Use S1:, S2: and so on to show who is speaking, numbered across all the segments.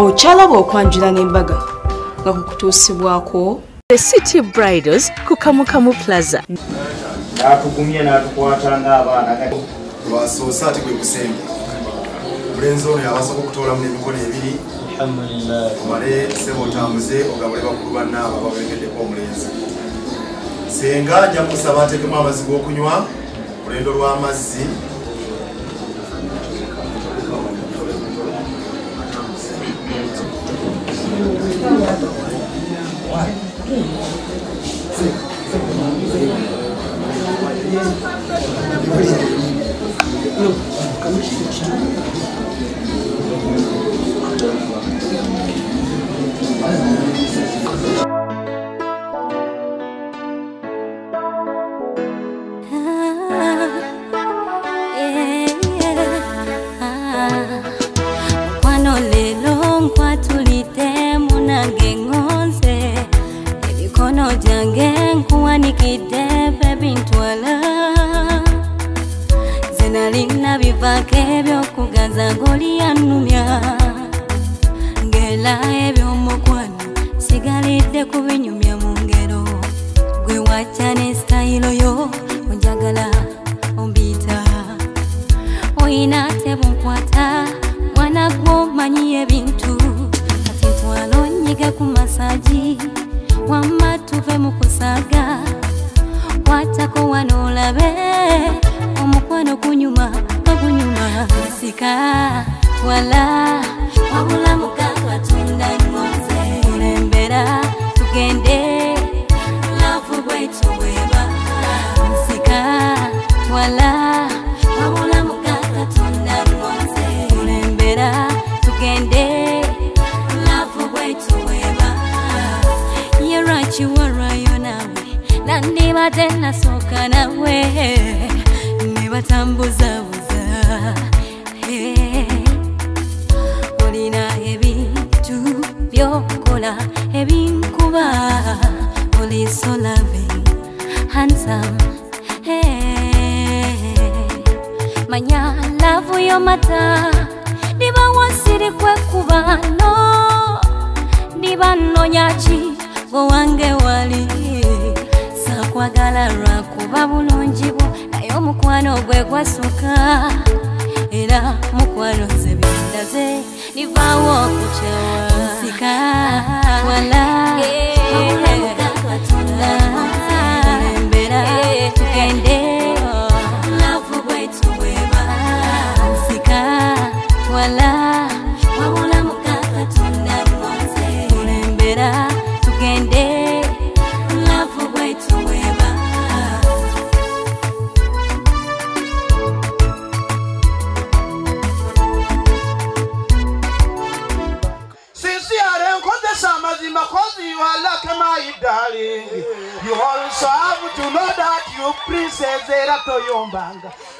S1: Ochalaba okwanjula n'embaga nga kukutuusibwako
S2: The City Bridals ku Kamukamu Plaza.
S3: Natugumye natukwata ng'abaana
S4: lwasoose ate gwe gusembe omulenzi ono yabasooka okutoolamu n'emikono ebiri omale sebo otambuze ogabule bakulu bannaaba babeekeddeko omulenzi senga ajja kusaba ateekemu amazzi g'okunywa olendo lw'amazzi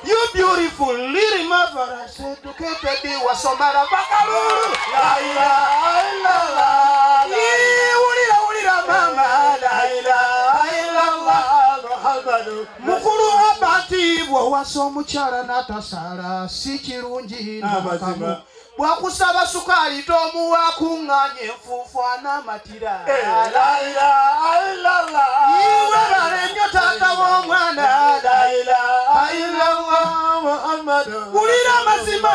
S5: You beautiful little mother, educated wasomara bakalu. La ilaha illallah. Ulira mama. La ilaha illallah Muhammadu. Mukuru abati bwo wasomukyala natasala sikirungi n'amazima. Bwakusaba sukali tomu wakunganye enfuufu n'amatira. La ilaha illallah. Iwe balemyo tata w'omwana. La ilaha illallah Muhammadu. Ulira mazima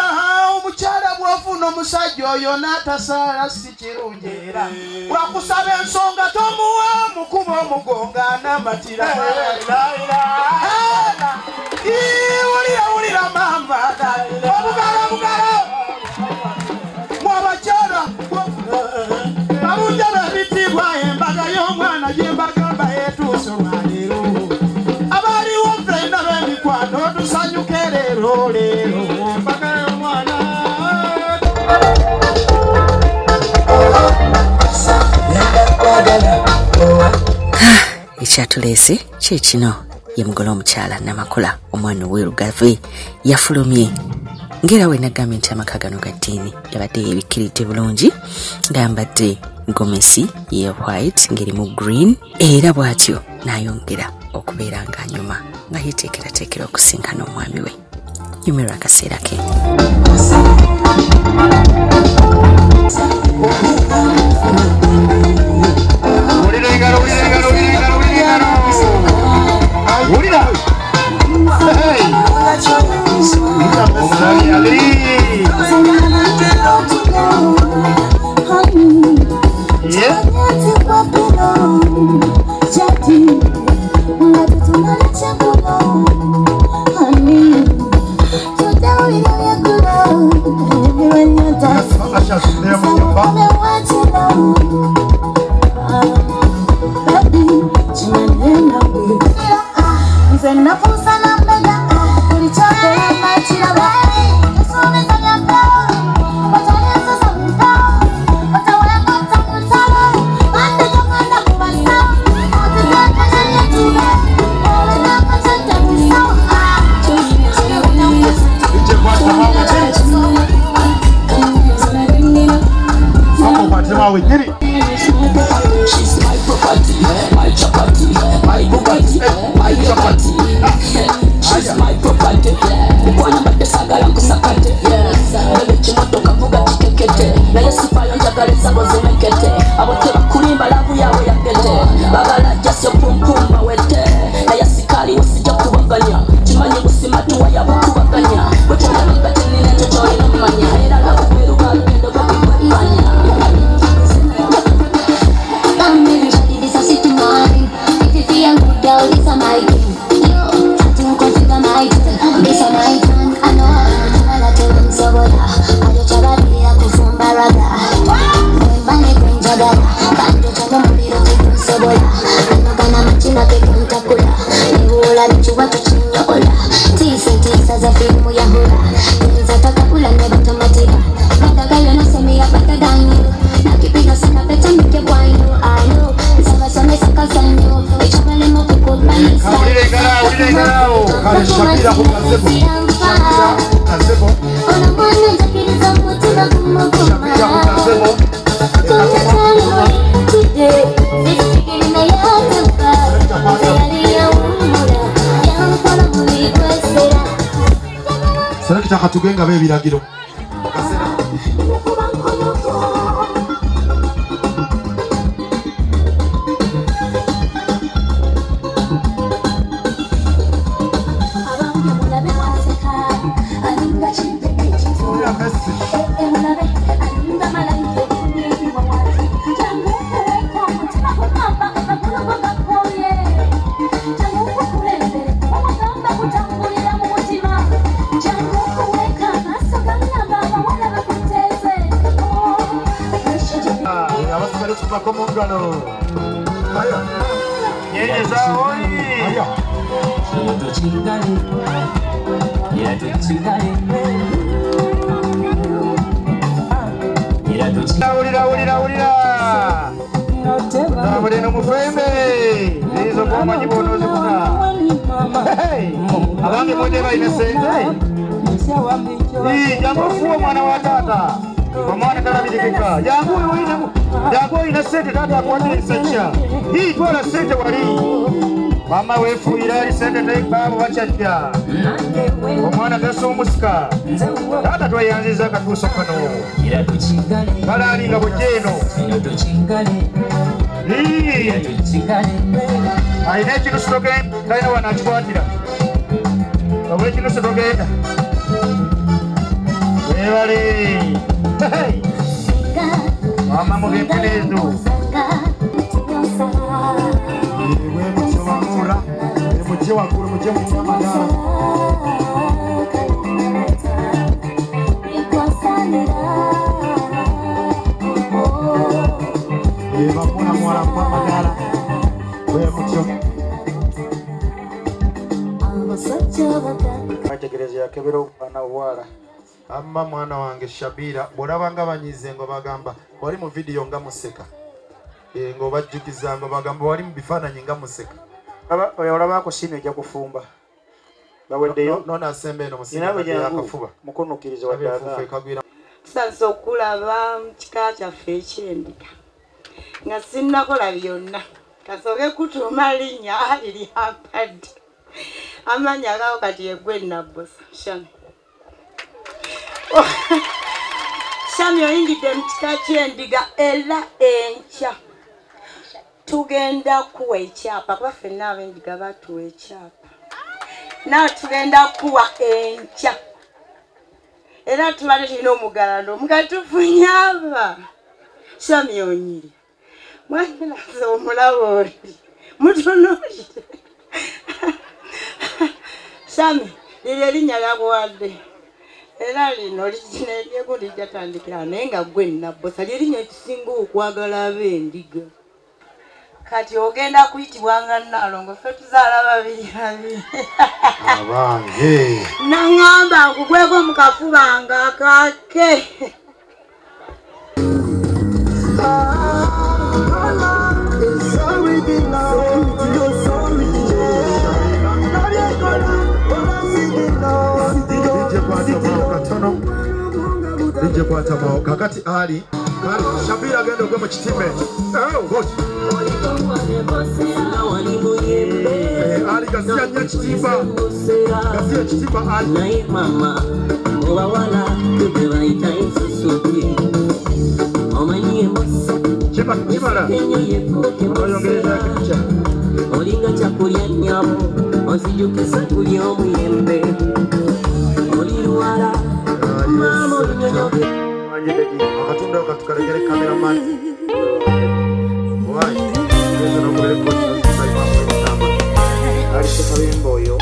S5: omukyala bw'ofuna omusajja oyo n'atasaala sikirungi era. Bwakusaba ensonga tomuwa mukuba omugonga n'amatira. La ilaha. Ulira mama. Obugalo. Mwabachara Abunjana bitibwa embaga y'omwana gyembagamba etuusomalero abali waffe n'ab'emikwano tusanyuke leero embaga y'omwana
S2: ekyatuleese kyekino ye mugole omukyala Namakula omwana ow'Erugavi yafulumye ngera we nagambye nti amaka gano ga ddiini yabadde yeebikkiridde bulungi ng'ayambadde gomesi ye white ng'erimu green era bw'atyo n'ayongera okubeera ng'anyuma nga yeteekerateekera okusinkana omwami we. Nyumirwa akaseera ke.
S4: Tugenga bebiragiro Mama wefuira lisende babo bachajja omwana gasumuska tata twayanziza katuso kano balalinga bujeno aina ekino sitogenda talina wanakikwatira kabula ekino sitogenda webale mama mubempenezo wakuru muje mumamagara bakuna mwala mumamagara we mutyo ategereza yakebero bana wala amma mwana wange Shabira borabanga banyize ngo bagamba wali mu video nga museka ngo bajjukiza ngo bagamba wali mu bifananyi nga museka olaba ko sino ejja kufumba baweddeyo nona asembe no musina yakafuba mukonokiriza waddaga
S6: sanso okulaba kika kyaffe ekyendiga nga sinnakola byonna kasoke kutuma linnya liri ampadde amanya gawo kati yegwe nabbosa shami shami oyingidde mu kika kyendiga era enkya tugenda kuwa ekyapa kuba ffenna ab'endiga batuwa ekyapa nawe tugenda kuwa enkya era tubadde tulina omugalano mukatufunyaba Sami onyiri mwanaze omulabo oli mutunuulire Sami liri erinnya lyakuwadde era lino likinelyekundi lyatandikira naye nga gwe nabbosa lyerinnya ekisinga okwagala ab'endiga kati ogenda kuyitibwa nga Nnaalongo ffe tuzaala babiri
S4: abange
S6: naŋŋamba nkugweko mu kafuba nga kake
S4: Ije kwata mao kakati ali Shabira agenda ogwe mu kitime Ali gasiya nya kitimba gasiya kitimba ali mama obawala tubebaita insusuki omanye chiba chibala oyongereza kicha olinga chakulya nyamo ozijukisa kulya omuyembe oliruwala mama olinyonyoge akatunda okatukalegere cameraman why neza no mubere ko aliseka bimbo oyo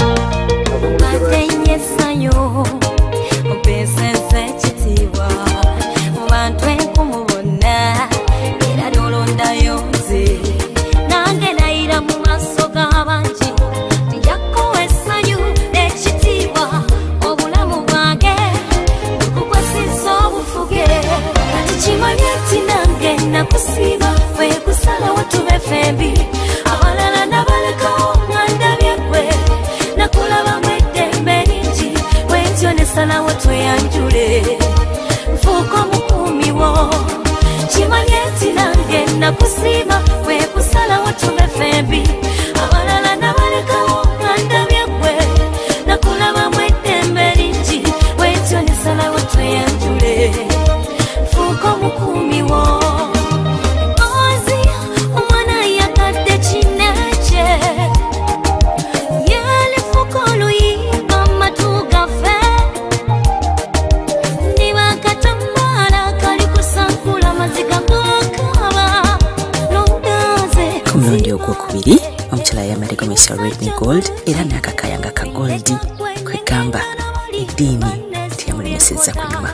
S7: atenyesayo opesense kitiibwa mu bantu enkumubona era dolondayo nze nange nayira mu maaso g'abangi tijakuwa essanyu n'ekitiibwa obulamu bwange bukukwasiza obufuge kati kimanye nti nange nakusiiba ffe kusalawo tube fembi abalala nabalekawo ngandabyeggwe nakulaba mwedembe lingi bwentyo nesalawo tweyanjule nfuuka omukuumi wo kimanye nti nange nakusiiba ffe kusalawo tube fembi abalala nabalekawo ngandabyeggwe nakulaba mwedembe lingi bwentyo nesalawo tweyanjule nfuuka omukuumi wo ozi omwana yakadde kinekye yalifuka oluyimba matu gaffe ndiba akatambaala kali kusankula maziga gakaba nondaze
S2: ku mulundi ogwokubiri omukyala yamaleko Mr. Redney Gold era n'akakayanga ka goldi kwegamba eddiini teyamulemesezza kunyuma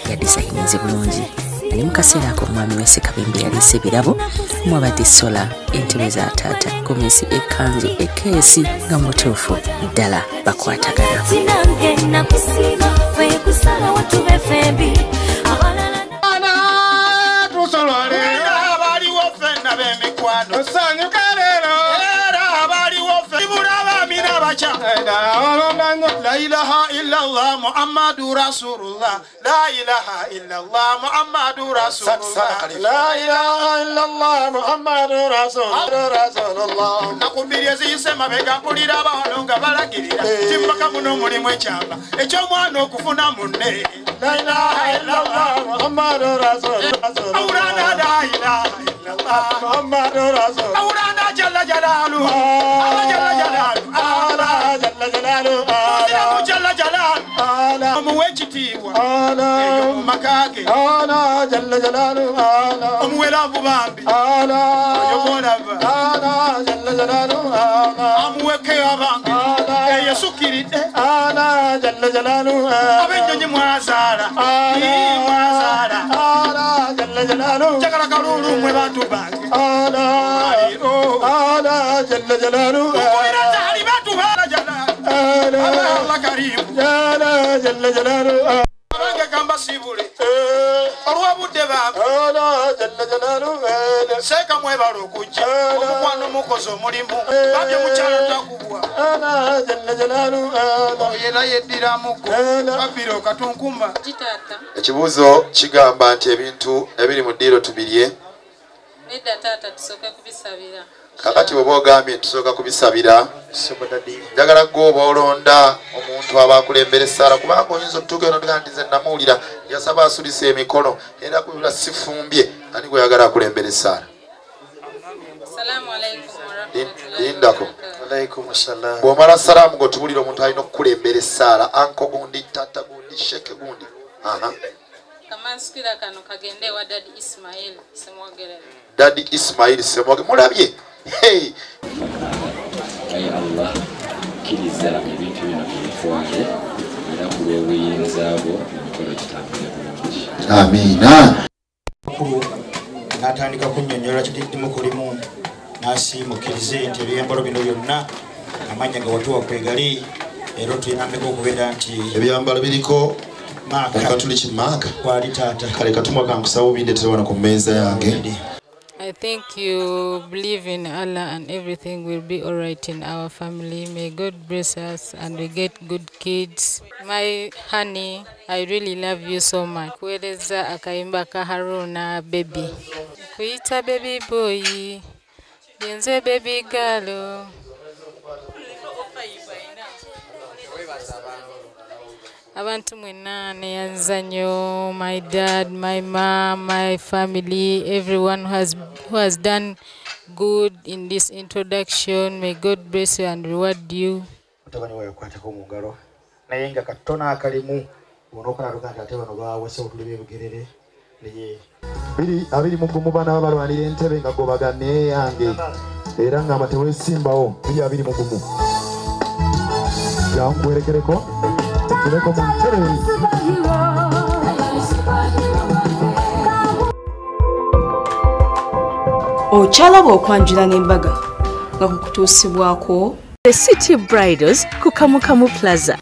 S2: yadizayinize bulungi ali mu kaseera ako omwami w'e Ssekabembe yaliisa ebirabo omwabadde sola entebe za taata gomesi ekkanzu ekeesi nga mu butuufu ddala bakwatagana
S7: tinange nakusiiba ffe kusalawo tube fembi abalala
S5: tusolole abaliwo ffenna b'emikwano osanyuka leero era abaliwo ffe ibula abaami n'abakya la ilaha illallah muhammadu rasulullah la ilaha illallah muhammadu rasulullah la ilaha illallah muhammadu rasulullah nakubiri eziyise mabega mpulira abaano nga balagirira timpaka muno mulimu ekyamba eky'omwana okufuna munne la ilaha illallah muhammadu rasulullah awurana la ilaha illallah muhammadu rasulullah awurana jalla jalaluhu jalla jalaluhu jalla jalaluhu jalla jalaluhu omuwe ekitiibwa eyo mu makage jalla jalaluhu omuweravu bambi oyo gwolaba jalla jalaluhu amuweke abange eyo sukiridde jalla jalaluhu abennyonyi mwazaala mwazaala jalla jalaluhu njagala kalulu mwe bantu bange jalla jalaluhu zaali bantu bala jalaluhu Allah karimu jalla jalaluhu abange gamba sibule olwabudde bambi jalla jalaluhu seeka mwebala okujja omukwano mukozi omulimu babye mukyalo takubwa jalla jalaluhu oyera yeddiramuko babiri okatunkuma
S4: ekibuuzo kigamba nti ebintu ebiri mu ddiiro tubirye
S8: nedda taata tusooke kubisabira
S4: kakati bw'oba ogambye tusooka kubisabira njagala gwe oba olonda omuntu aba akulembera essaala kubanga oyinza otutuuka eno tugaa nti nze namuwulira yasaba asulisa emikono era kubira sifumbye ani gwe yagala akulembera essaala lindako bw'omala salaamu ng'otubulira omuntu alina okukulembera essaala anko gundi tata gundi sheke gundi
S8: Kamansikira kano kagende wa Daddy Ismail Semwogerere.
S5: Daddy Ismail Semwogerere mulabye. Hey.
S9: Ay Allah kiriza ebintu bino bifwale era kubeeyinzaabo emikolo kitambule bulungi.
S5: Amina.
S10: Natandika kunnyonnyola kiddimu kulimu n'asiimukirize nti ebyambalo bino byonna amanya ga watuwa kwegali era tuyambeko okubeera nti
S5: ebyambalo biriko maaka tuli kimaaka
S10: kwali taata
S5: kale katumwa kankusaba obindeetera wano ku mmeeza yange.
S8: I think you believe in Allah and everything will be all right in our family. May God bless us and we get good kids. My honey, I really love you so much. Kueleza akaimba ka Haruna baby. Kuita baby boy. Yenze baby girl. Abantu mwena neyanzanyo, my dad, my mom, my family, everyone who has done good in this introduction. May God bless you and reward you.
S10: Mutabani wayo kwatako mu ngalo naye nga katona akalimu onookalaluka nti ate bano baawese otuli bebugerere naye
S4: abiri mu gumu bana balwanira entebe nga gobagane yange era nga matewesimbawo abiri mu gumu yankwerekereko kireko mu ntebe
S1: okyalaba okwanjula n'embaga nga kukutuusibwako
S2: The City Bridals ku Kamukamu Plaza.